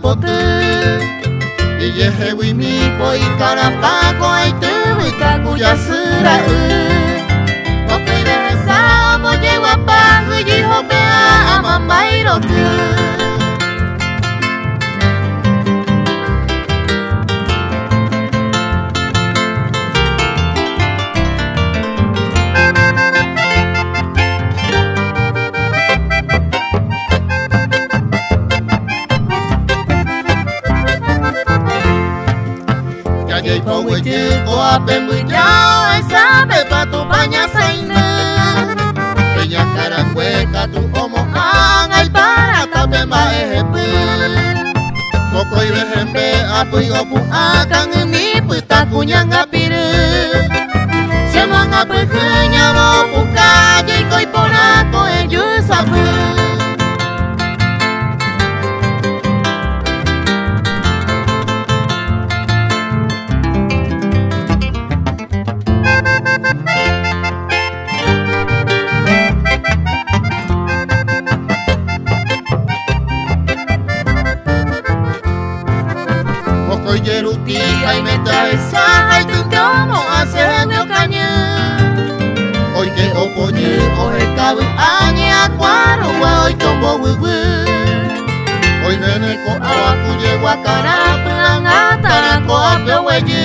potu Iye hewi mi poi karapako aitu Kaku yasura Okui behesa omo yewa pangu Yihopea amamairoku Yay po wiji ko ape mujao ay sabe pa tu paña saina Ella carangwe ka tu omo angay para kape maehepe Koko ibehembe apoy opu akang mi puta kunyang apiru Siamo ngape kunya mo puka jay koy pona ko eju sabu Yeruti ay meta esa ay tundomo hace meu caña Hoy que opoñi oje cabu aña cuaro hoy tombo wuwu Hoy nene ko awaku yewa karapang atara ko apyo weji